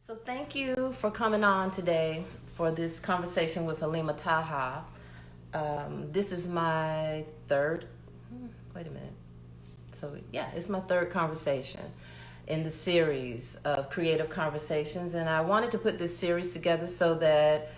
So thank you for coming on today for this conversation with Halima Taha. This is my third, wait a minute. So yeah, it's my third conversation in the series of creative conversations. And I wanted to put this series together so that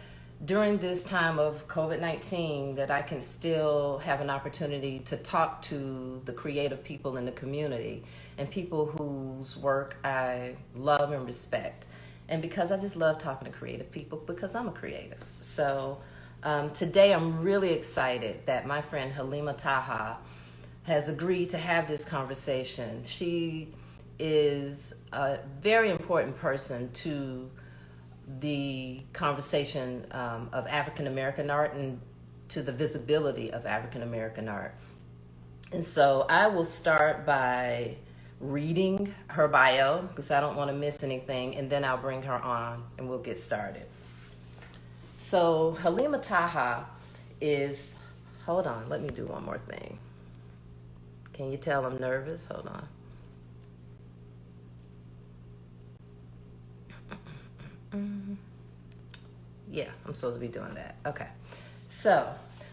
during this time of COVID-19 that I can still have an opportunity to talk to the creative people in the community and people whose work I love and respect. And because I just love talking to creative people because I'm a creative. So today I'm really excited that my friend Halima Taha has agreed to have this conversation. She is a very important person to the conversation of African American art and to the visibility of African American art. And so I will start by reading her bio because I don't want to miss anything, and then I'll bring her on and we'll get started. So Halima Taha is, hold on, let me do one more thing. Can you tell I'm nervous? Hold on. Yeah, I'm supposed to be doing that. Okay. So,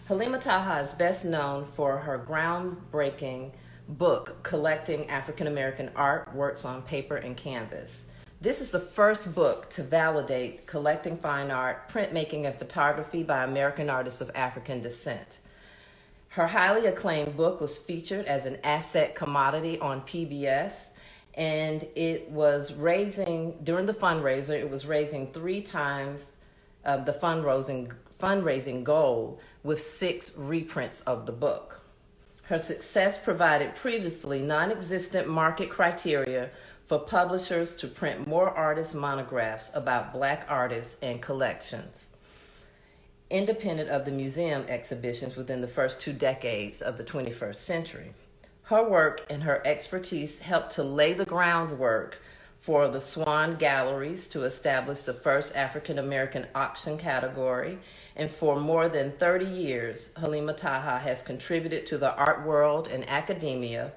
Halima Taha is best known for her groundbreaking book collecting African American art, works on paper and canvas. This is the first book to validate collecting fine art, printmaking, and photography by American artists of African descent. Her highly acclaimed book was featured as an asset commodity on PBS, and it was raising, during the fundraiser, it was raising three times the fundraising goal with 6 reprints of the book. Her success provided previously non-existent market criteria for publishers to print more artist monographs about Black artists and collections, independent of the museum exhibitions within the first 2 decades of the 21st century. Her work and her expertise helped to lay the groundwork for the Swan Galleries to establish the first African American auction category. And for more than 30 years, Halima Taha has contributed to the art world and academia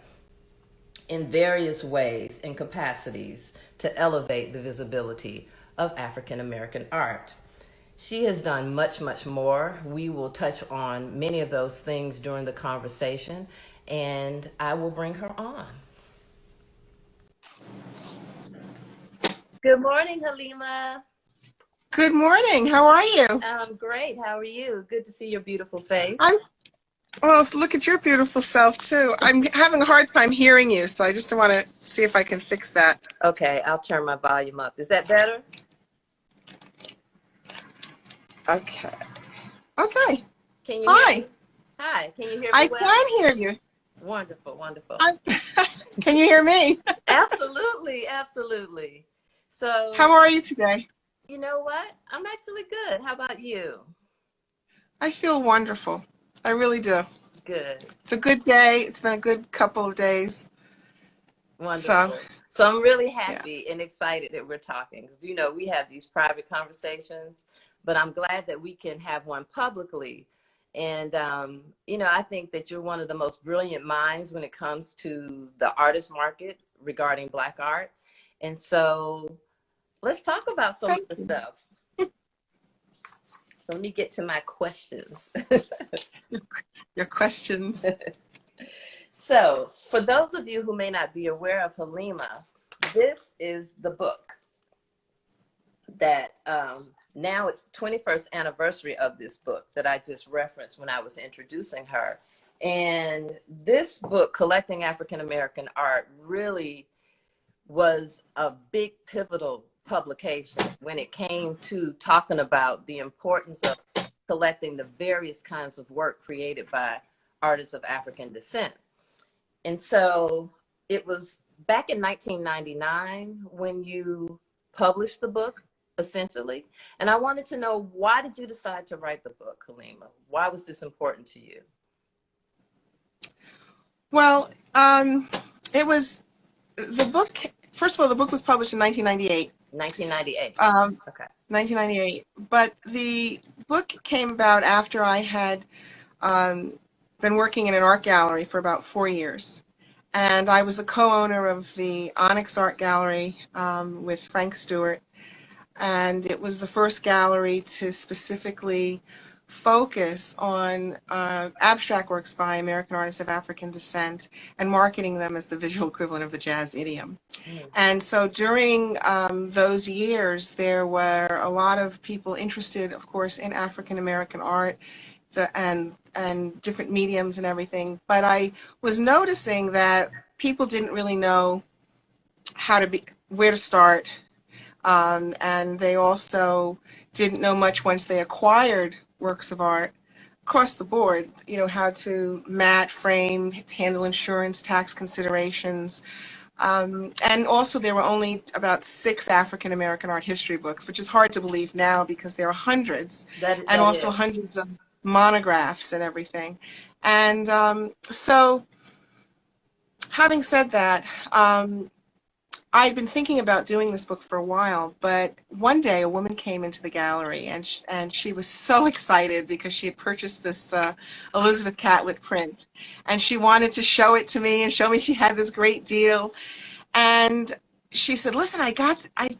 in various ways and capacities to elevate the visibility of African American art. She has done much, much more. We will touch on many of those things during the conversation, and I will bring her on. Good morning, Halima. Good morning. How are you? I'm great. How are you? Good to see your beautiful face. Well, look at your beautiful self, too. I'm having a hard time hearing you, so I just want to see if I can fix that. Okay, I'll turn my volume up. Is that better? Okay. Okay. Can you Hi. hear me? Hi. Can you hear me I well? can hear you. Wonderful, wonderful. Can you hear me? Absolutely, absolutely. So, How are you today? you know what? I'm actually good. How about you? I feel wonderful. I really do. Good. It's a good day. It's been a good couple of days. Wonderful. So I'm really happy Yeah. and excited that we're talking because, we have these private conversations, but I'm glad that we can have one publicly. And, I think that you're one of the most brilliant minds when it comes to the artist market regarding Black art. And so let's talk about some of Thank the you. stuff. So let me get to my questions. Your questions. So for those of you who may not be aware of Halima, this is the book that now it's 21st anniversary of this book that I just referenced when I was introducing her. And this book, Collecting African American Art, really was a big pivotal publication when it came to talking about the importance of collecting the various kinds of work created by artists of African descent. And so it was back in 1999 when you published the book, essentially. And I wanted to know, why did you decide to write the book, Halima? Why was this important to you? Well, it was the book. First of all, the book was published in 1998. 1998. Okay. 1998. But the book came about after I had been working in an art gallery for about 4 years. And I was a co-owner of the Onyx Art Gallery with Frank Stewart. and it was the first gallery to specifically focus on abstract works by American artists of African descent and marketing them as the visual equivalent of the jazz idiom. And so during those years, there were a lot of people interested, of course, in African American art and different mediums and everything. But I was noticing that people didn't really know where to start, and they also didn't know much once they acquired works of art across the board, how to mat, frame, handle insurance, tax considerations. And also there were only about 6 African American art history books, which is hard to believe now because there are hundreds, and also hundreds of monographs and everything. And so having said that, I'd been thinking about doing this book for a while, but one day a woman came into the gallery, and she was so excited because she had purchased this Elizabeth Catlett print, and she wanted to show it to me and show me she had this great deal. And she said, "Listen, I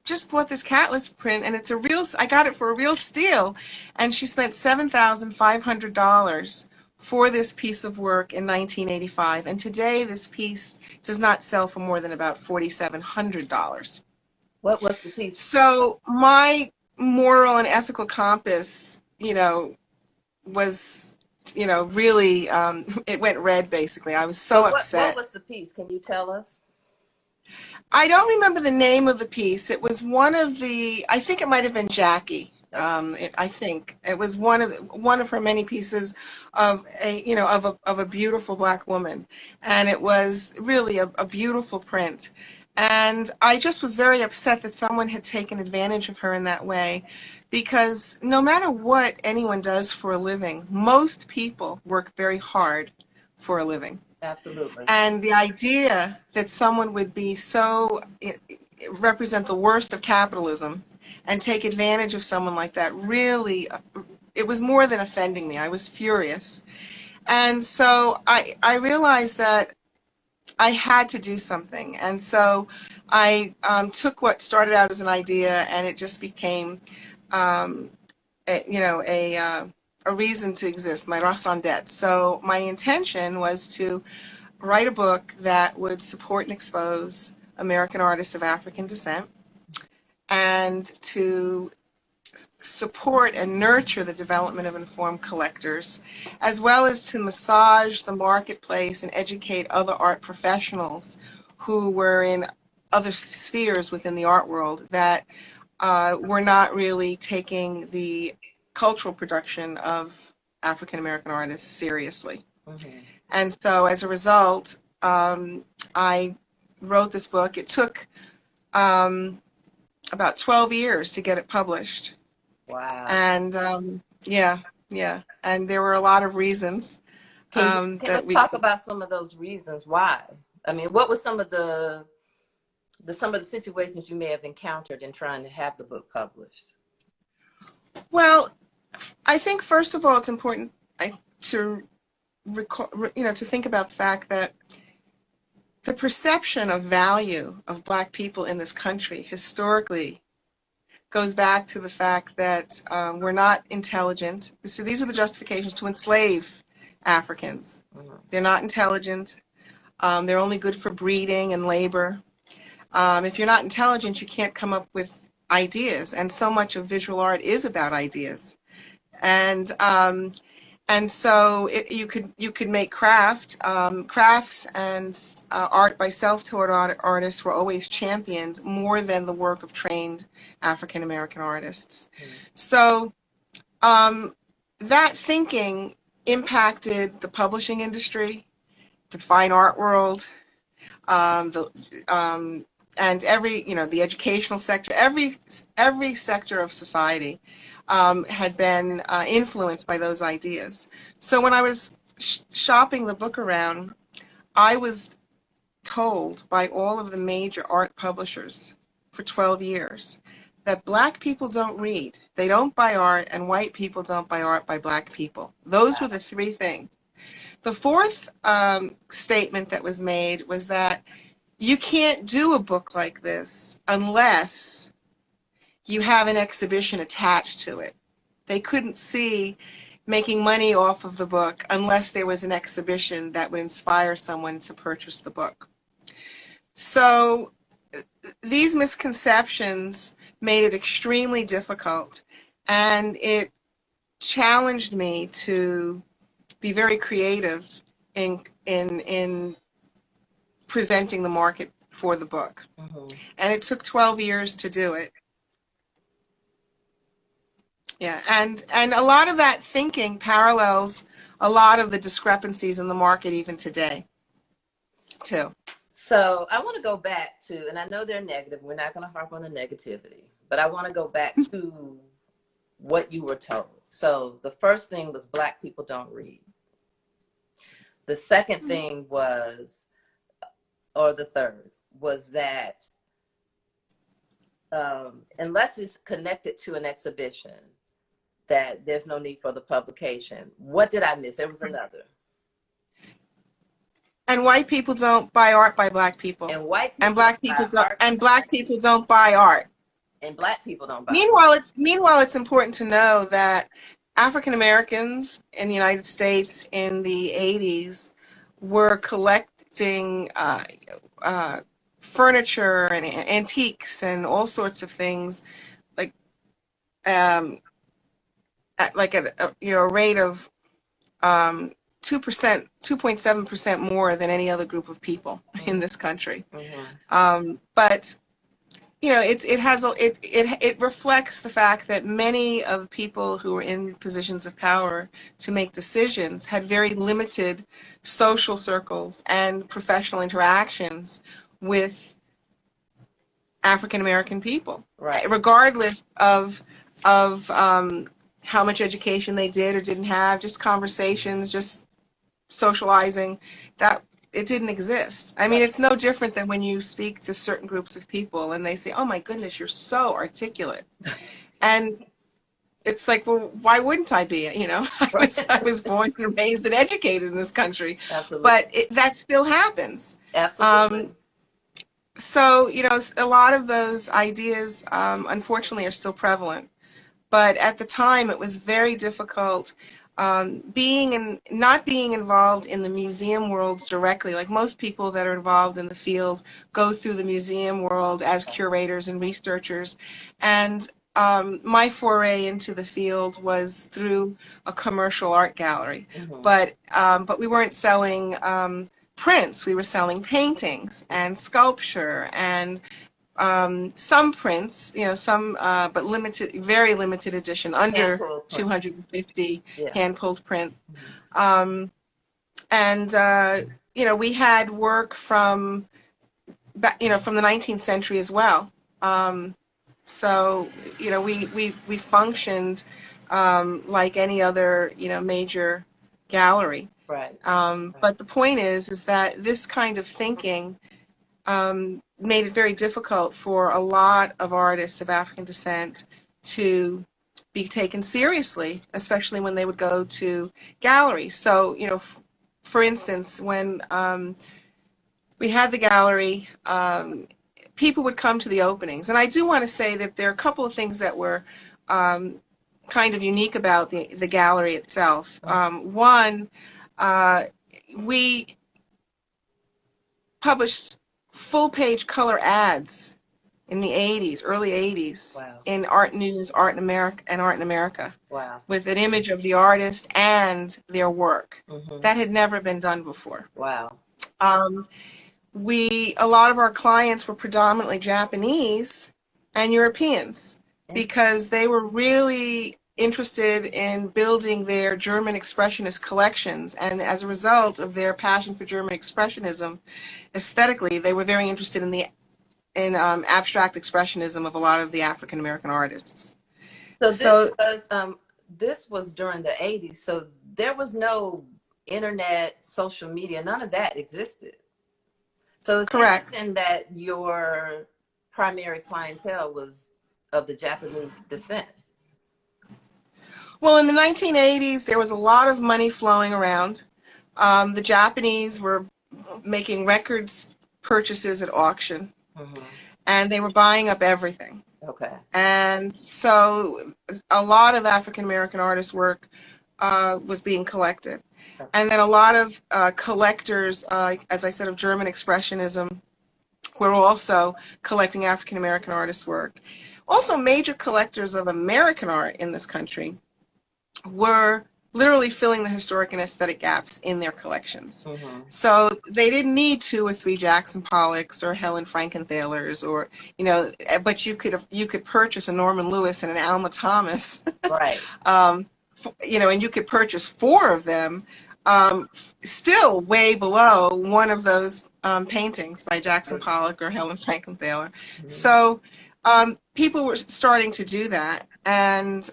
just bought this Catlett print, and I got it for a real steal." And she spent $7,500 for this piece of work in 1985, and today this piece does not sell for more than about $4,700. What was the piece? So my moral and ethical compass, was, really, it went red, basically. I was so upset. What was the piece? Can you tell us? I don't remember the name of the piece. It was I think it might have been Jackie. I think it was one of her many pieces of a beautiful black woman, and it was really a beautiful print. And I just was very upset that someone had taken advantage of her in that way, because no matter what anyone does for a living, most people work very hard for a living. Absolutely. And the idea that someone would be represent the worst of capitalism and take advantage of someone like that, really, it was more than offending me. I was furious. And so I realized that I had to do something. And so I took what started out as an idea, and it just became a reason to exist, my raison d'etre. So my intention was to write a book that would support and expose American artists of African descent, and to support and nurture the development of informed collectors, as well as to massage the marketplace and educate other art professionals who were in other spheres within the art world that were not really taking the cultural production of African American artists seriously. Mm-hmm. And so as a result, I wrote this book. It took about 12 years to get it published. Wow. And yeah. And there were a lot of reasons. Can you talk about some of those reasons why? I mean, what were some of the situations you may have encountered in trying to have the book published? Well, I think first of all, it's important to think about the fact that the perception of value of Black people in this country historically goes back to the fact that we're not intelligent. So these were the justifications to enslave Africans. Mm-hmm. They're not intelligent. They're only good for breeding and labor. If you're not intelligent, you can't come up with ideas. And so much of visual art is about ideas. And so you could make crafts, and art by self-taught artists were always championed more than the work of trained African American artists. Mm. So that thinking impacted the publishing industry, the fine art world, and the educational sector, every sector of society. Had been influenced by those ideas. So when I was shopping the book around, I was told by all of the major art publishers for 12 years that Black people don't read, they don't buy art, and white people don't buy art by Black people. Those were the three things. The fourth statement that was made was that you can't do a book like this unless you have an exhibition attached to it. They couldn't see making money off of the book unless there was an exhibition that would inspire someone to purchase the book. So these misconceptions made it extremely difficult, and it challenged me to be very creative in presenting the market for the book. Mm-hmm. And it took 12 years to do it. Yeah, and a lot of that thinking parallels a lot of the discrepancies in the market even today, too. So I want to go back to, and I know they're negative. We're not going to harp on the negativity, but I want to go back to what you were told. So the first thing was Black people don't read. The second thing was, or the third, was that unless it's connected to an exhibition, that there's no need for the publication. What did I miss? There was another. And white people don't buy art by Black people. And white people and Black people don't, and Black people don't buy art. And Black people don't buy Meanwhile, it's important to know that African Americans in the United States in the 80s were collecting furniture and antiques and all sorts of things, like at a rate of 2.7% more than any other group of people in this country. Mm-hmm. But it reflects the fact that many of the people who were in positions of power to make decisions had very limited social circles and professional interactions with African American people, right, regardless of how much education they did or didn't have, just conversations, just socializing, that it didn't exist. I mean, it's no different than when you speak to certain groups of people and they say, oh my goodness, you're so articulate. And it's like, well, why wouldn't I be? I was born and raised and educated in this country. Absolutely. But that still happens. Absolutely. So, a lot of those ideas, unfortunately, are still prevalent. But at the time, it was very difficult not being involved in the museum world directly. Like most people that are involved in the field go through the museum world as curators and researchers. And my foray into the field was through a commercial art gallery. Mm-hmm. But we weren't selling prints. We were selling paintings and sculpture and some prints, but very limited edition, under 250 hand-pulled print. Mm-hmm. We had work from the 19th century as well. So, we functioned like any other, major gallery. Right. But the point is that this kind of thinking made it very difficult for a lot of artists of African descent to be taken seriously, especially when they would go to galleries. So, for instance, when we had the gallery, people would come to the openings. And I do want to say that there are a couple of things that were kind of unique about the gallery itself. One, we published full-page color ads in the 80s, early 80s, wow, in Art News, Art in America, wow, with an image of the artist and their work. Mm-hmm. That had never been done before. Wow. A lot of our clients were predominantly Japanese and Europeans because they were really interested in building their German Expressionist collections, and as a result of their passion for German Expressionism, aesthetically, they were very interested in abstract expressionism of a lot of the African American artists. This was during the 80s, so there was no internet, social media, none of that existed. So it's correct. Interesting that your primary clientele was of the Japanese descent. Well, in the 1980s, there was a lot of money flowing around. The Japanese were making records purchases at auction, mm-hmm, and they were buying up everything. Okay. And so a lot of African American artists' work was being collected. Okay. And then a lot of collectors, as I said, of German Expressionism, were also collecting African American artists' work. Also, major collectors of American art in this country were literally filling the historic and aesthetic gaps in their collections. Mm-hmm. So they didn't need 2 or 3 Jackson Pollocks or Helen Frankenthalers, or but you could purchase a Norman Lewis and an Alma Thomas, Right. and you could purchase 4 of them, still way below one of those paintings by Jackson Pollock or Helen Frankenthaler. Mm-hmm. So people were starting to do that, and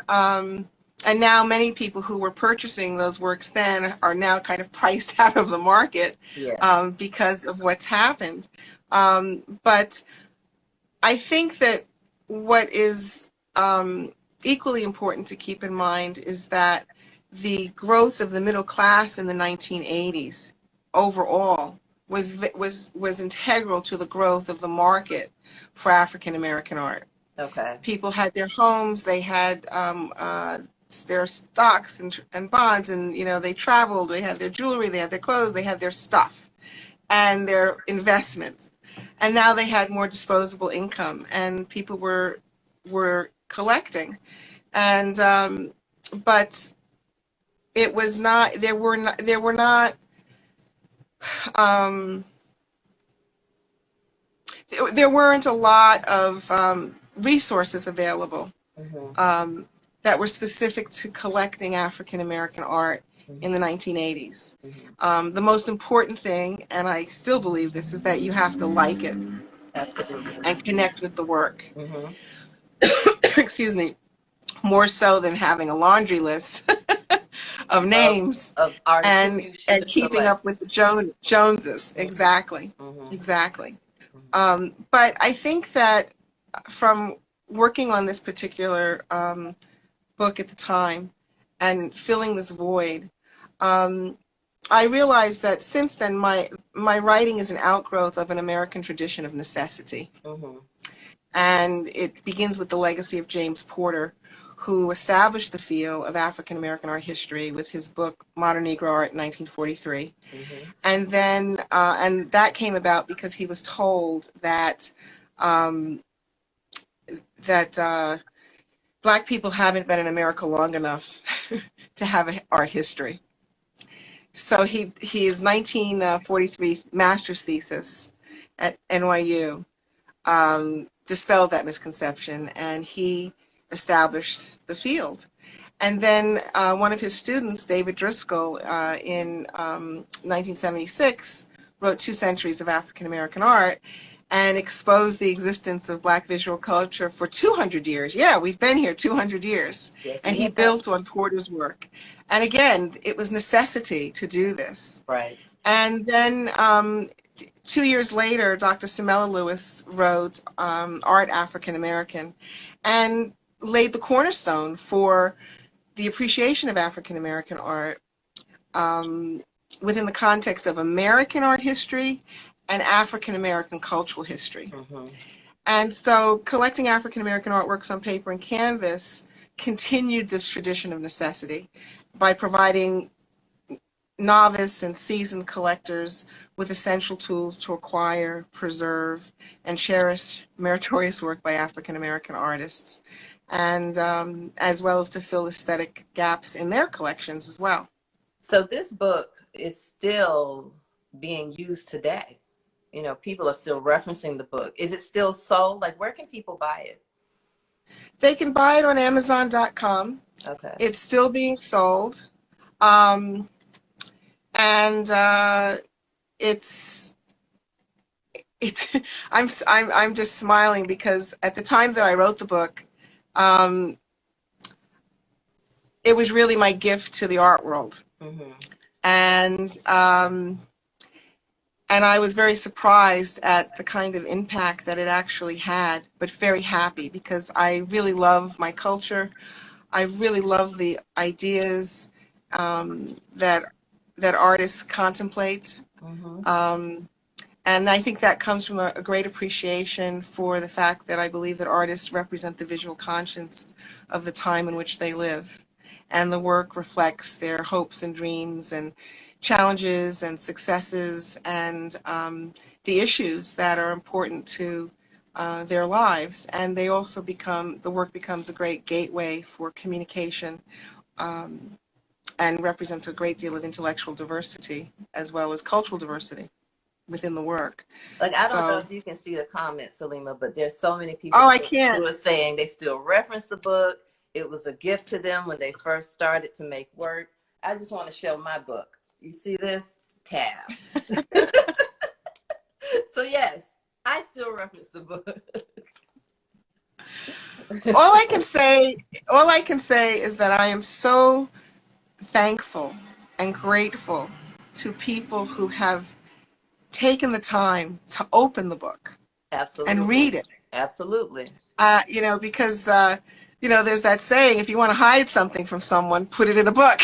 now many people who were purchasing those works then are now kind of priced out of the market, Yeah. because of what's happened. But I think that what is equally important to keep in mind is that the growth of the middle class in the 1980s overall was integral to the growth of the market for African American art. Okay. People had their homes, they had their stocks and bonds, and they traveled, they had their jewelry, they had their clothes, they had their stuff and their investments, and now they had more disposable income, and people were collecting, and but it was not there weren't a lot of resources available Mm-hmm. that were specific to collecting African American art in the 1980s. Mm-hmm. The most important thing, and I still believe this, is that you have to like it Absolutely. and connect with the work. Mm-hmm. Excuse me, more so than having a laundry list of Of names artists who and you should keeping collect. up with the Joneses. Exactly, Mm-hmm. exactly. Mm-hmm. But I think that from working on this particular book at the time and filling this void, I realized that since then my writing is an outgrowth of an American tradition of necessity. Mm-hmm. And it begins with the legacy of James Porter, who established the field of African American art history with his book Modern Negro Art in 1943. Mm-hmm. And then and that came about because he was told that um, Black people haven't been in America long enough to have an art history. So his 1943 master's thesis at NYU dispelled that misconception, and he established the field. And then one of his students, David Driscoll, in 1976, wrote 2 Centuries of African American Art and exposed the existence of Black visual culture for 200 years. Yeah, we've been here 200 years. Yes, And we he have. built on Porter's work. And again, it was necessity to do this. Right. And then 2 years later, Dr. Samela Lewis wrote Art African American and laid the cornerstone for the appreciation of African American art within the context of American art history and African American cultural history. Mm-hmm. And so collecting African American artworks on paper and canvas continued this tradition of necessity by providing novice and seasoned collectors with essential tools to acquire, preserve, and cherish meritorious work by African American artists, and as well as to fill aesthetic gaps in their collections as well. So this book is still being used today. People are still referencing the book. Is it still sold? Like, where can people buy it? They can buy it on Amazon.com. Okay. It's still being sold. And it's I'm just smiling because at the time that I wrote the book, it was really my gift to the art world. Mm-hmm. And I was very surprised at the kind of impact that it actually had, but very happy because I really love my culture. I really love the ideas that artists contemplate. Mm-hmm. And I think that comes from a great appreciation for the fact that I believe that artists represent the visual conscience of the time in which they live. And the work reflects their hopes and dreams and challenges and successes and the issues that are important to their lives. And they also the work becomes a great gateway for communication and represents a great deal of intellectual diversity as well as cultural diversity within the work. Like, I don't know So, if you can see the comments, Halima, but there's so many people oh, I can't. who are saying they still reference the book. It was a gift to them when they first started to make work. I just want to show my book. You see this? Tabs. So yes, I still reference the book. All I can say is that I am so thankful and grateful to people who have taken the time to open the book Absolutely. and read it. Absolutely. Because there's that saying, if you want to hide something from someone, put it in a book.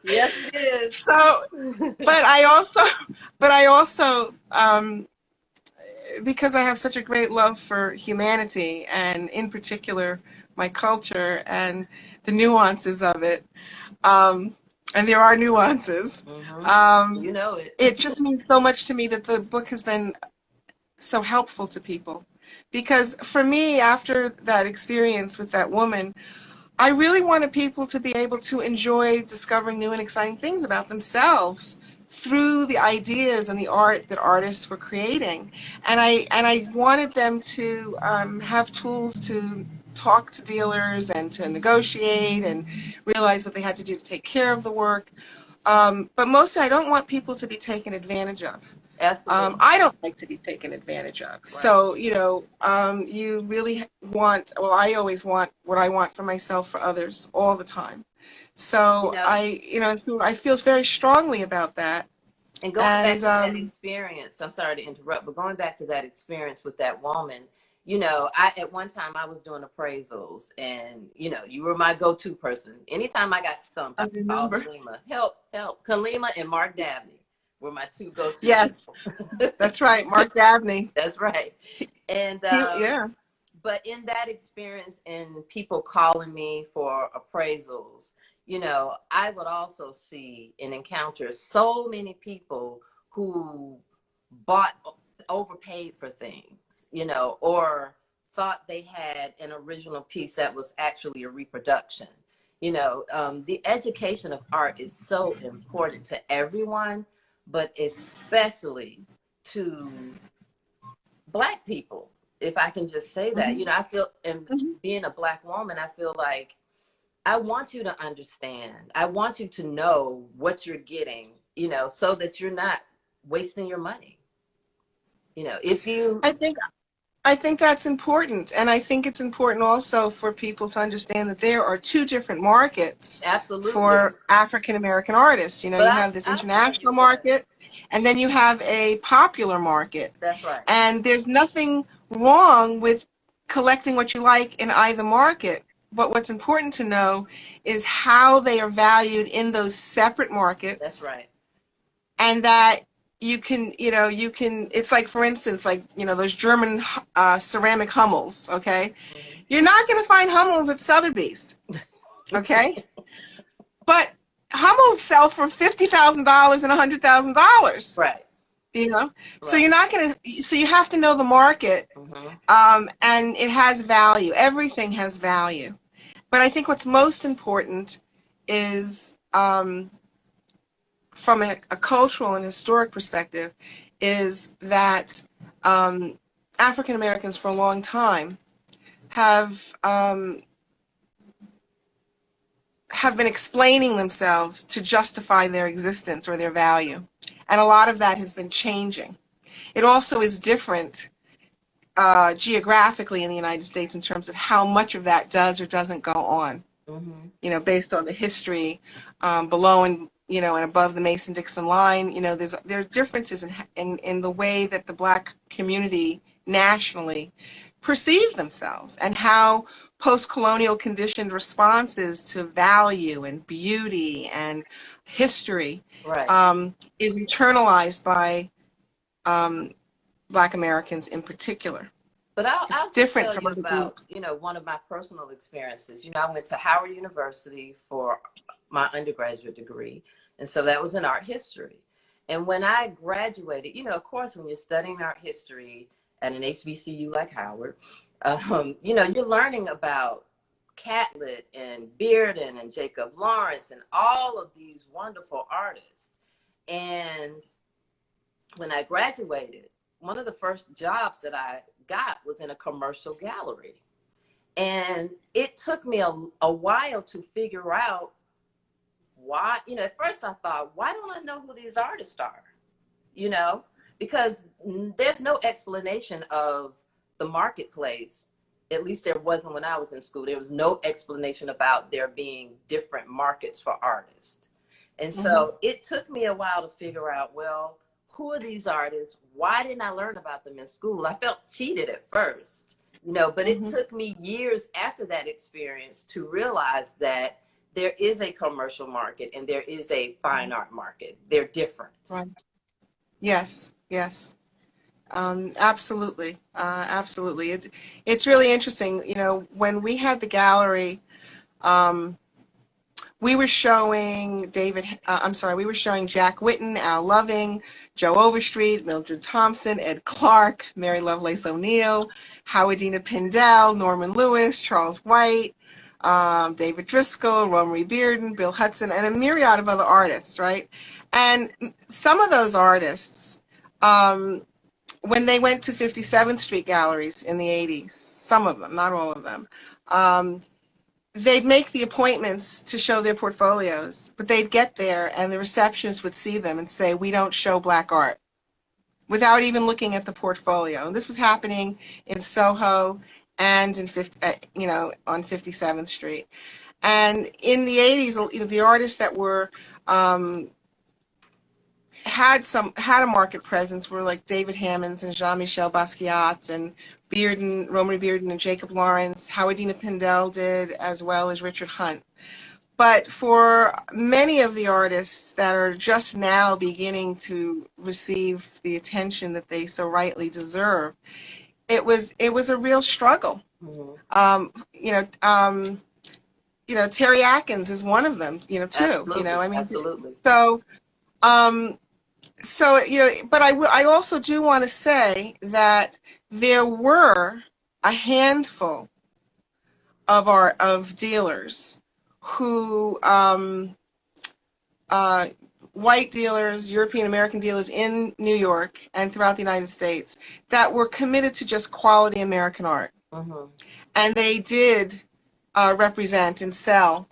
Yes, it is. So, but I also, because I have such a great love for humanity and in particular my culture and the nuances of it, and there are nuances. You know it. It just means so much to me that the book has been so helpful to people. Because for me, after that experience with that woman, I really wanted people to be able to enjoy discovering new and exciting things about themselves through the ideas and the art that artists were creating. And I wanted them to have tools to talk to dealers and to negotiate and realize what they had to do to take care of the work. But mostly, I don't want people to be taken advantage of. Absolutely. I don't like to be taken advantage of. Right. So, you really want, well, I always want what I want for myself, for others, all the time. So so I feel very strongly about that. And going back to that experience, I'm sorry to interrupt, but going back to that experience with that woman, at one time I was doing appraisals, and you were my go-to person. Anytime I got stumped, I would call Halima. Help. Halima and Mark Dabney were my two go-to. Yes, that's right, Mark Dabney. That's right. And but in that experience, and people calling me for appraisals, I would also see and encounter so many people who overpaid for things, or thought they had an original piece that was actually a reproduction. The education of art is so important to everyone, but especially to Black people, if I can just say that. I feel, and being a Black woman, I feel like I want you to understand. I want you to know what you're getting, so that you're not wasting your money. I think that's important. And I think it's important also for people to understand that there are two different markets. Absolutely. For African American artists. You have this international market, and then you have a popular market. That's right. And there's nothing wrong with collecting what you like in either market. But what's important to know is how they are valued in those separate markets. That's right. And that you can, it's like, for instance, those German ceramic Hummels, okay? You're not going to find Hummels at Sotheby's, okay? But Hummels sell for $50,000 and $100,000. Right. Right. So you're not going to, so you have to know the market, and it has value. Everything has value. But I think what's most important is, from a cultural and historic perspective, is that African Americans for a long time have been explaining themselves to justify their existence or their value. And a lot of that has been changing. It also is different geographically in the United States in terms of how much of that does or doesn't go on, based on the history below and and above the Mason-Dixon line. There are differences in the way that the Black community nationally perceive themselves, and how post-colonial conditioned responses to value and beauty and history Right. is internalized by Black Americans in particular. But It's I'll just different tell from you other about, groups. one of my personal experiences. I went to Howard University for my undergraduate degree. And so that was in art history. And when I graduated, of course, when you're studying art history at an HBCU like Howard, you're learning about Catlett and Bearden and Jacob Lawrence and all of these wonderful artists. And when I graduated, one of the first jobs that I got was in a commercial gallery. And it took me a while to figure out why, at first I thought, why don't I know who these artists are? Because there's no explanation of the marketplace. At least there wasn't when I was in school. There was no explanation about there being different markets for artists. And so it took me a while to figure out, well, who are these artists? Why didn't I learn about them in school? I felt cheated at first, but it took me years after that experience to realize that there is a commercial market and there is a fine art market. They're different. Right. Yes. Yes. Absolutely. Absolutely. It's really interesting. When we had the gallery, we were showing we were showing Jack Whitten, Al Loving, Joe Overstreet, Mildred Thompson, Ed Clark, Mary Lovelace O'Neill, Howardina Pindell, Norman Lewis, Charles White, David Driscoll, Romery Bearden, Bill Hudson, and a myriad of other artists, right? And some of those artists, when they went to 57th Street galleries in the 80s, some of them, not all of them, they'd make the appointments to show their portfolios, but they'd get there and the receptionist would see them and say, "We don't show Black art," without even looking at the portfolio. And this was happening in Soho and on 57th Street. And in the 80s, the artists that were had a market presence were like David Hammonds and Jean-Michel Basquiat and Romery Bearden and Jacob Lawrence. Howardina Pindell did, as well as Richard Hunt. But for many of the artists that are just now beginning to receive the attention that they so rightly deserve, it was a real struggle. Terry Atkins is one of them, too. Absolutely. Absolutely. But I also do want to say that there were a handful of dealers who, white dealers, European American dealers in New York and throughout the United States, that were committed to just quality American art. And they did represent and sell.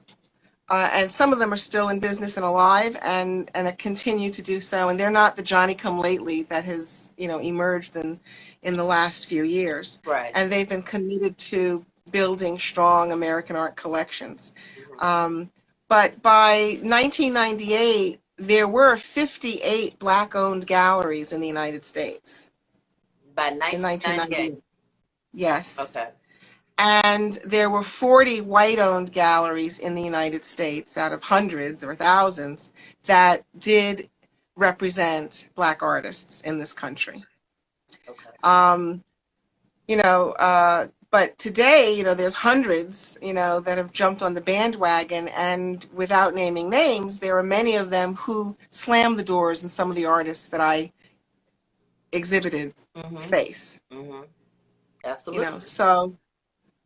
And some of them are still in business and alive and continue to do so. And they're not the Johnny-come-lately that has, emerged in the last few years. Right. And they've been committed to building strong American art collections. But by 1998, there were 58 Black-owned galleries in the United States. By 1998? Yes. Okay. And there were 40 white-owned galleries in the United States out of hundreds or thousands that did represent Black artists in this country. Okay. But today, there's hundreds, that have jumped on the bandwagon, and without naming names, there are many of them who slammed the doors in some of the artists that I exhibited face. Absolutely. So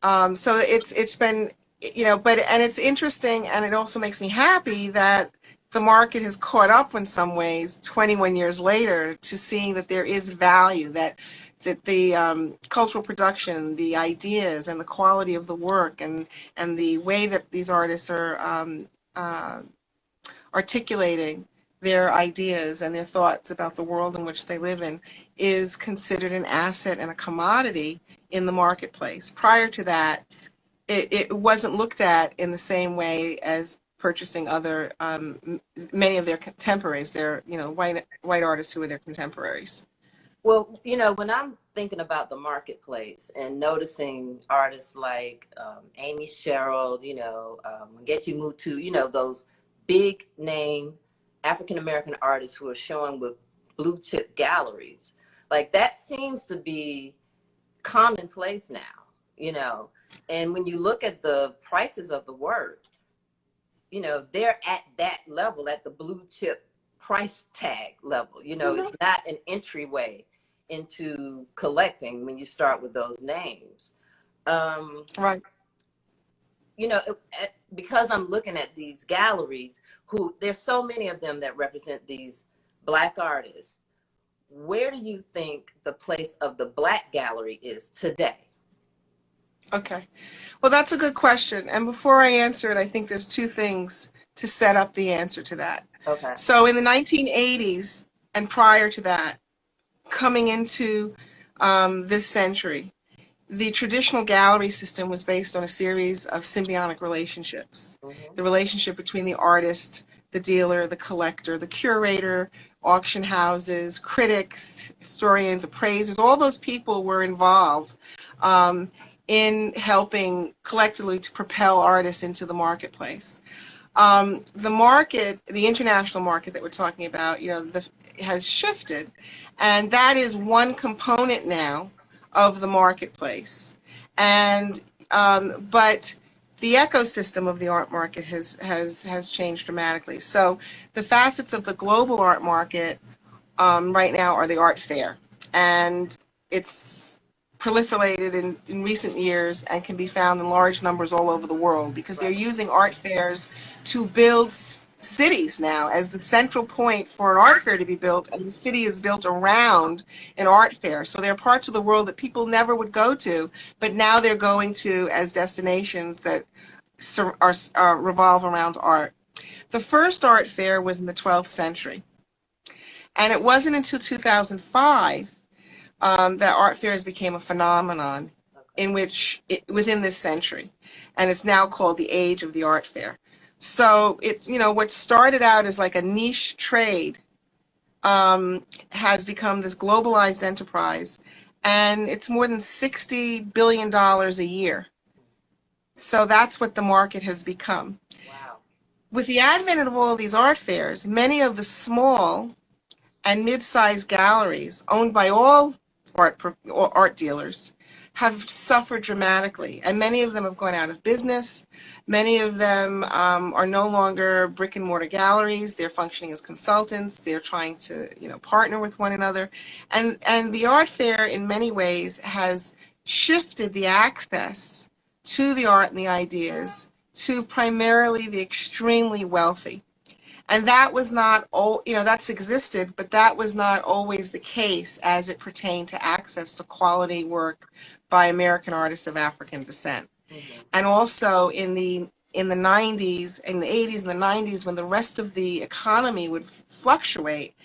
it's been, and it's interesting, and it also makes me happy that the market has caught up in some ways 21 years later to seeing that there is value, that the cultural production, the ideas, and the quality of the work, and the way that these artists are articulating their ideas and their thoughts about the world in which they live in is considered an asset and a commodity in the marketplace. Prior to that, it wasn't looked at in the same way as purchasing other, many of their contemporaries, their, white artists who were their contemporaries. Well, when I'm thinking about the marketplace and noticing artists like Amy Sherald, Nkechi Mutu, those big name African American artists who are showing with blue chip galleries. Like that seems to be commonplace now, you know. And when you look at the prices of the work, you know, they're at that level, at the blue chip price tag level. You know, it's not an entryway into collecting when you start with those names. Right. You know, because I'm looking at these galleries, who there's so many of them that represent these Black artists. Where do you think the place of the Black gallery is today? Okay. Well, that's a good question. And before I answer it, I think there's two things to set up the answer to that. Okay. So in the 1980s and prior to that, coming into this century, the traditional gallery system was based on a series of symbiotic relationships. Mm-hmm. The relationship between the artist, the dealer, the collector, the curator, auction houses, critics, historians, appraisers, all those people were involved in helping collectively to propel artists into the marketplace. The market, the international market that we're talking about, you know, has shifted, and that is one component now of the marketplace. And but the ecosystem of the art market has changed dramatically. So the facets of the global art market right now are the art fair, and it's proliferated in recent years and can be found in large numbers all over the world because they're using art fairs to build cities now as the central point for an art fair to be built, and the city is built around an art fair. So there are parts of the world that people never would go to, but now they're going to as destinations that revolve around art. The first art fair was in the 12th century, and it wasn't until 2005 that art fairs became a phenomenon in which within this century, and it's now called the age of the art fair. So it's, you know, what started out as like a niche trade has become this globalized enterprise, and it's more than $60 billion a year. So that's what the market has become. Wow. With the advent of all of these art fairs, many of the small and mid-sized galleries owned by all art dealers have suffered dramatically, and many of them have gone out of business. Many of them are no longer brick and mortar galleries. They're functioning as consultants. They're trying to, you know, partner with one another, and the art fair in many ways has shifted the access to the art and the ideas to primarily the extremely wealthy. And that was not, you know, that's existed, but that was not always the case as it pertained to access to quality work by American artists of African descent. Mm-hmm. And also in the 90s, in the 80s and the 90s, when the rest of the economy would fluctuate,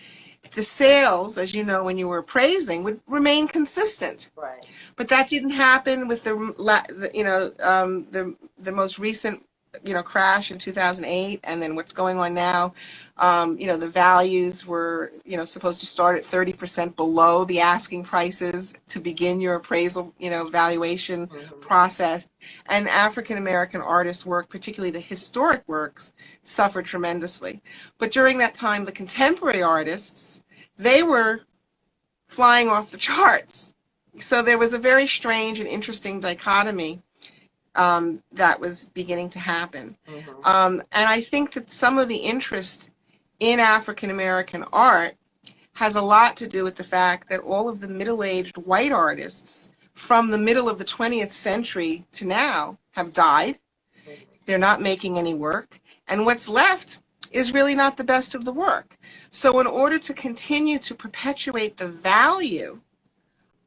the sales, as you know, when you were appraising, would remain consistent. Right. But that didn't happen with the most recent, you know, crash in 2008, and then what's going on now. You know, the values were, you know, supposed to start at 30% below the asking prices to begin your appraisal, you know, valuation process. And African American artists' work, particularly the historic works, suffered tremendously. But during that time, the contemporary artists, they were flying off the charts. So there was a very strange and interesting dichotomy that was beginning to happen. And I think that some of the interest in African American art has a lot to do with the fact that all of the middle-aged white artists from the middle of the 20th century to now have died. They're not making any work. And what's left is really not the best of the work. So in order to continue to perpetuate the value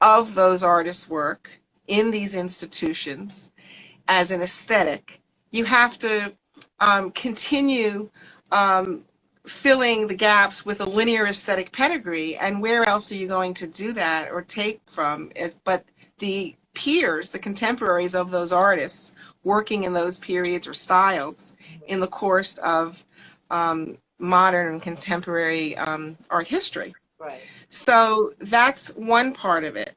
of those artists' work in these institutions as an aesthetic, you have to continue filling the gaps with a linear aesthetic pedigree. And where else are you going to do that or take from but the peers, the contemporaries of those artists working in those periods or styles in the course of modern and contemporary art history. Right. So that's one part of it.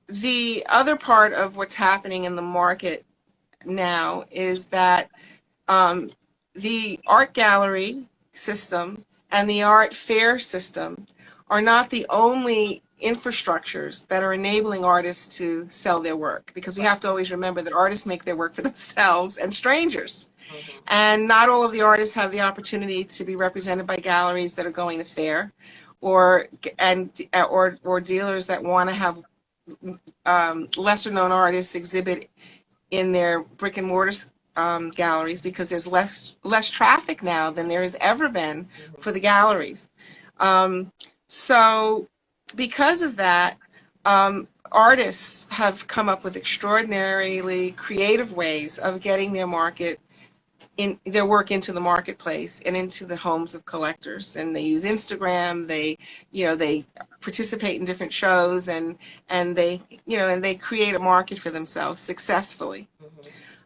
The other part of what's happening in the market now is that the art gallery system and the art fair system are not the only infrastructures that are enabling artists to sell their work, because we have to always remember that artists make their work for themselves and strangers. And not all of the artists have the opportunity to be represented by galleries that are going to fair, or dealers that want to have lesser known artists exhibit in their brick and mortar galleries, because there's less traffic now than there has ever been for the galleries. So because of that, artists have come up with extraordinarily creative ways of getting their work into the marketplace and into the homes of collectors. And they use Instagram, they participate in different shows, and they create a market for themselves successfully.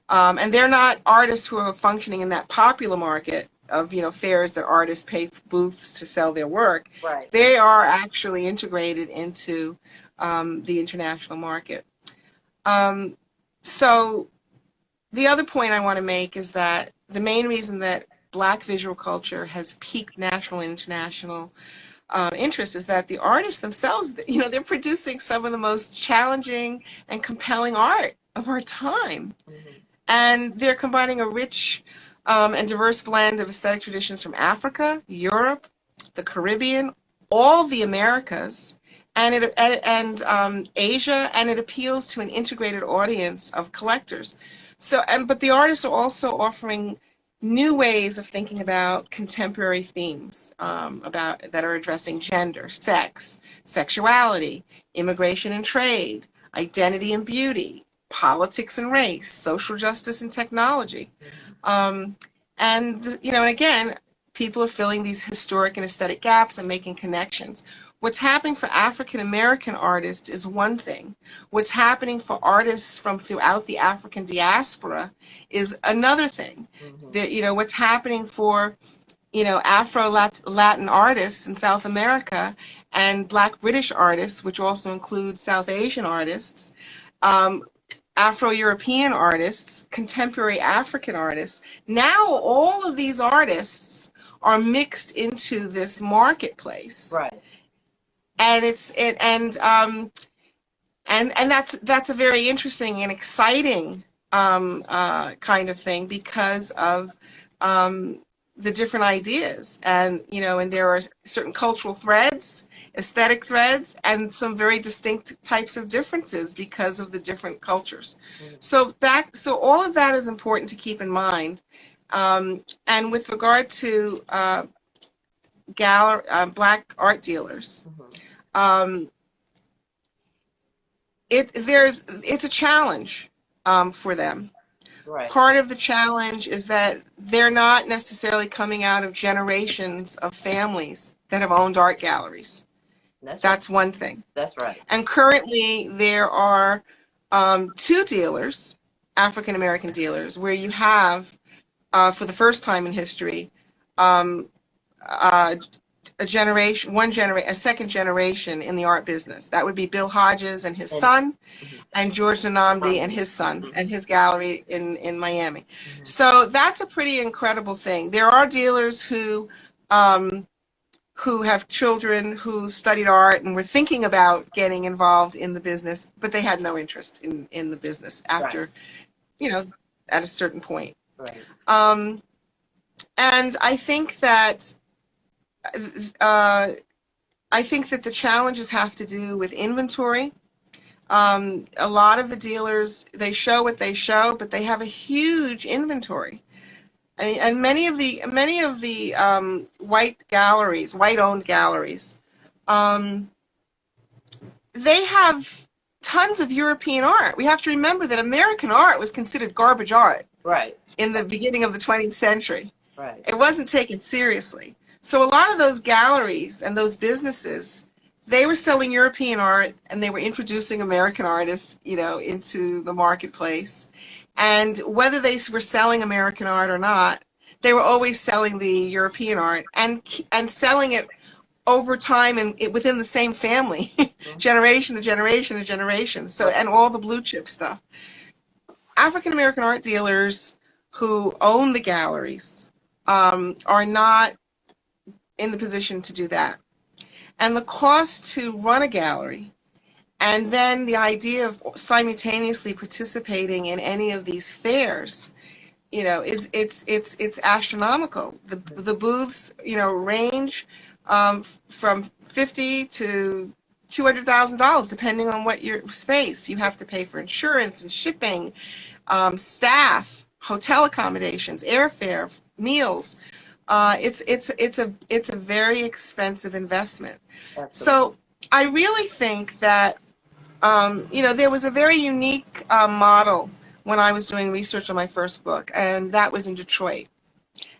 And they're not artists who are functioning in that popular market of fairs that artists pay booths to sell their work. Right. They are actually integrated into the international market. So the other point I want to make is that the main reason that Black visual culture has piqued national and international interest is that the artists themselves, they're producing some of the most challenging and compelling art of our time. And they're combining a rich and diverse blend of aesthetic traditions from Africa, Europe, the Caribbean, all the Americas, and Asia, and it appeals to an integrated audience of collectors. But the artists are also offering new ways of thinking about contemporary themes that are addressing gender, sex, sexuality, immigration and trade, identity and beauty, politics and race, social justice and technology. And again, people are filling these historic and aesthetic gaps and making connections. What's happening for African American artists is one thing. What's happening for artists from throughout the African diaspora is another thing. What's happening for Afro-Latin artists in South America and Black British artists, which also includes South Asian artists, Afro-European artists, contemporary African artists. Now all of these artists are mixed into this marketplace. Right. And that's a very interesting and exciting kind of thing, because of the different ideas, and there are certain cultural threads, aesthetic threads, and some very distinct types of differences because of the different cultures. So all of that is important to keep in mind. And with regard to Black art dealers, it's a challenge for them. Right. Part of the challenge is that they're not necessarily coming out of generations of families that have owned art galleries. That's one thing. That's right. And currently there are two dealers, African American dealers, where you have, for the first time in history, a second generation in the art business. That would be Bill Hodges and his son, and George Nnamdi and his son, and his gallery in Miami. So that's a pretty incredible thing. There are dealers who have children who studied art and were thinking about getting involved in the business, but they had no interest in the business after, at a certain point. Right. And I think that the challenges have to do with inventory. A lot of the dealers, they show what they show, but they have a huge inventory. And many of the white-owned galleries, they have tons of European art. We have to remember that American art was considered garbage art. Right. In the beginning of the 20th century. Right. It wasn't taken seriously. So a lot of those galleries and those businesses, they were selling European art, and they were introducing American artists, into the marketplace. And whether they were selling American art or not, they were always selling the European art and selling it over time and within the same family, generation to generation to generation. So, and all the blue chip stuff. African American art dealers who own the galleries are not in the position to do that. And the cost to run a gallery, and then the idea of simultaneously participating in any of these fairs, it's astronomical. The booths, range from $50,000 to $200,000, depending on what your space. You have to pay for insurance and shipping, staff, hotel accommodations, airfare, meals. It's a very expensive investment. Absolutely. So I really think that there was a very unique model when I was doing research on my first book, and that was in Detroit.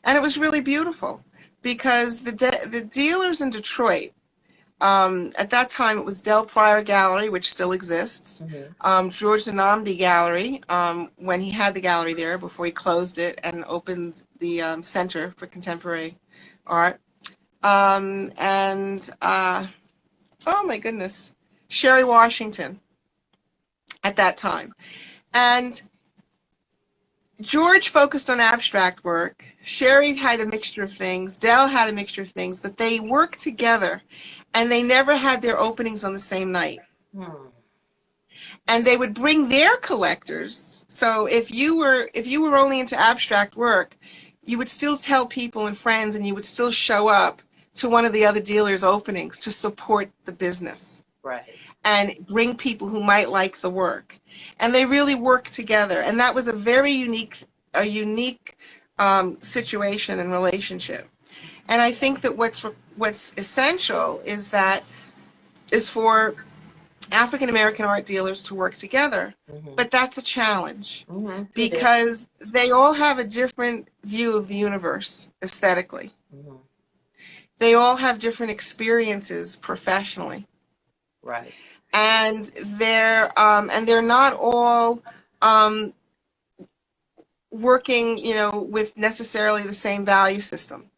And it was really beautiful because the dealers in Detroit, at that time it was Del Pryor Gallery, which still exists, George Nnamdi Gallery, when he had the gallery there before he closed it and opened the Center for Contemporary Art, oh my goodness, Sherry Washington at that time. And George focused on abstract work. Sherry had a mixture of things. Del had a mixture of things, but they worked together, and they never had their openings on the same night. And they would bring their collectors. So if you were only into abstract work, you would still tell people and friends, and you would still show up to one of the other dealers' openings to support the business. Right. And bring people who might like the work. And they really worked together. And that was a very unique situation and relationship. And I think that what's essential is for African American art dealers to work together. But that's a challenge because they all have a different view of the universe aesthetically. They all have different experiences professionally. Right. And they're not all working, with necessarily the same value system.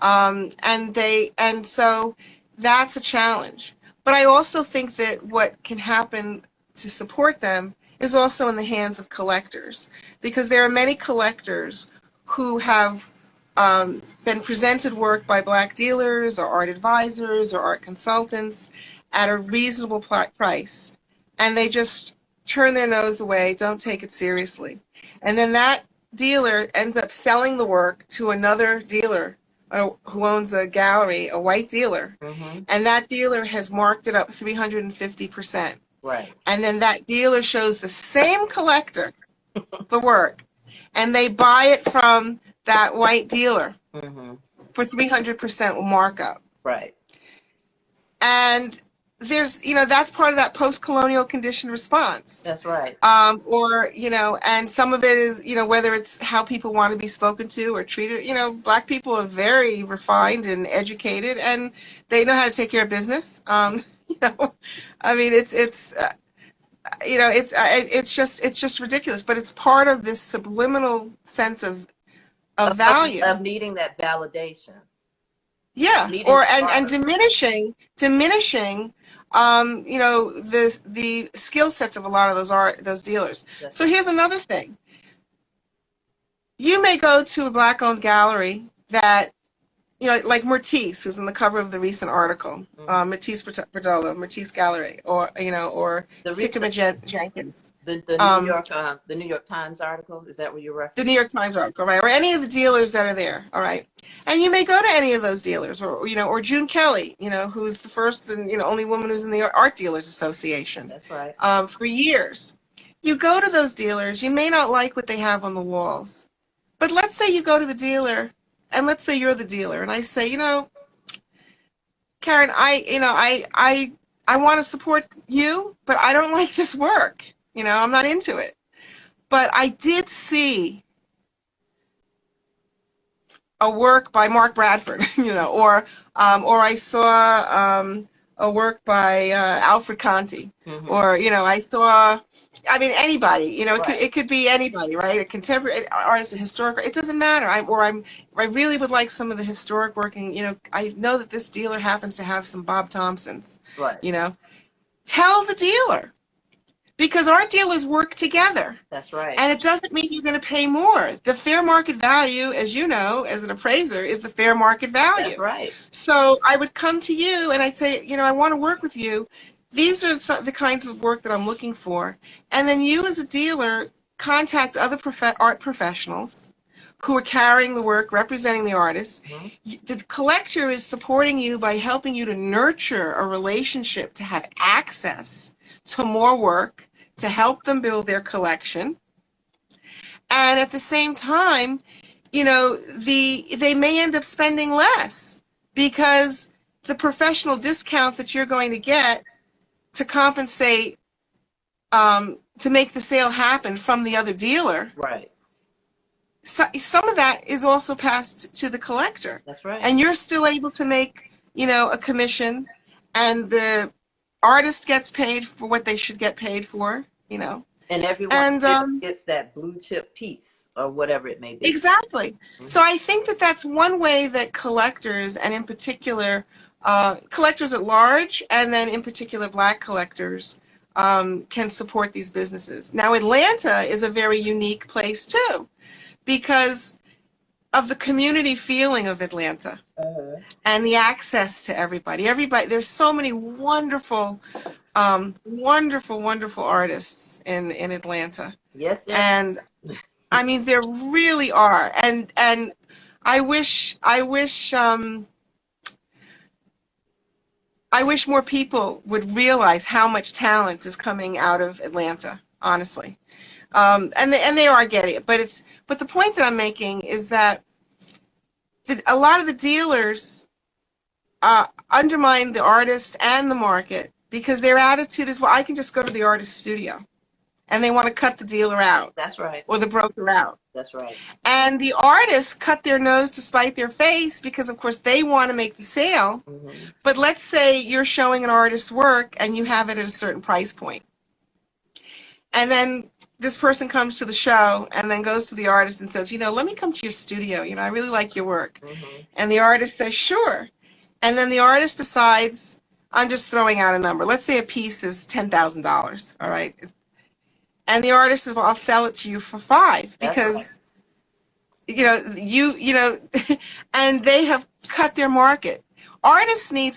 And so that's a challenge. But I also think that what can happen to support them is also in the hands of collectors, because there are many collectors who have been presented work by Black dealers or art advisors or art consultants at a reasonable price, and they just turn their nose away, don't take it seriously. And then that dealer ends up selling the work to another dealer who owns a gallery, a white dealer, and that dealer has marked it up 350%. Right. And then that dealer shows the same collector the work, and they buy it from that white dealer for 300% markup. Right. And there's, that's part of that post-colonial conditioned response. That's right. And some of it is, whether it's how people want to be spoken to or treated. Black people are very refined and educated, and they know how to take care of business. I mean, it's just ridiculous, but it's part of this subliminal sense of value. Of needing that validation. Yeah, and diminishing the skill sets of a lot of those dealers. Yes. So here's another thing. You may go to a Black-owned gallery that, like Matisse, who's in the cover of the recent article, Matisse Perdomo, Matisse Gallery, or Sycamore Jenkins. The New York Times article, is that what you're referencing? The New York Times article, right? Or any of the dealers that are there, all right? And you may go to any of those dealers, or June Kelly, who's the first and only woman who's in the Art Dealers Association. That's right. For years. You go to those dealers, you may not like what they have on the walls, but let's say you go to the dealer, and let's say you're the dealer, and I say, Karen, I want to support you, but I don't like this work. I'm not into it. But I did see a work by Mark Bradford, or I saw a work by Alfred Conti, or I saw, anybody, Right. it could be anybody, right? A contemporary artist, a historic, it doesn't matter. I really would like some of the historic work, and I know that this dealer happens to have some Bob Thompsons, Right. Tell the dealer, because art dealers work together. That's right. And it doesn't mean you're going to pay more. The fair market value, as you know, as an appraiser, is the fair market value. That's right. So I would come to you and I'd say, I want to work with you. These are the kinds of work that I'm looking for. And then you as a dealer contact other art professionals who are carrying the work, representing the artists. Mm-hmm. The collector is supporting you by helping you to nurture a relationship, to have access to more work, to help them build their collection. And at the same time, they may end up spending less because the professional discount that you're going to get to compensate, to make the sale happen from the other dealer. Right. Some of that is also passed to the collector. That's right. And you're still able to make, a commission, and the artist gets paid for what they should get paid for, And everyone gets that blue chip piece or whatever it may be. Exactly. Mm-hmm. So I think that that's one way that collectors, and in particular, collectors at large, and then in particular Black collectors, can support these businesses. Now, Atlanta is a very unique place too, because of the community feeling of Atlanta. Uh-huh. And the access to everybody. There's so many wonderful, wonderful artists in Atlanta. Yes. And I mean, there really are. And I wish more people would realize how much talent is coming out of Atlanta, honestly. And they are getting it. But the point that I'm making is that a lot of the dealers undermine the artists and the market because their attitude is, well, I can just go to the artist studio, and they want to cut the dealer out. That's right. Or the broker out. That's right. And the artists cut their nose to spite their face because, of course, they want to make the sale. Mm-hmm. But let's say you're showing an artist's work and you have it at a certain price point. And then this person comes to the show and then goes to the artist and says, let me come to your studio. I really like your work. Mm-hmm. And the artist says, sure. And then the artist decides, I'm just throwing out a number. Let's say a piece is $10,000. All right. And the artist says, well, I'll sell it to you for $5 because, right. And they have cut their market. Artists need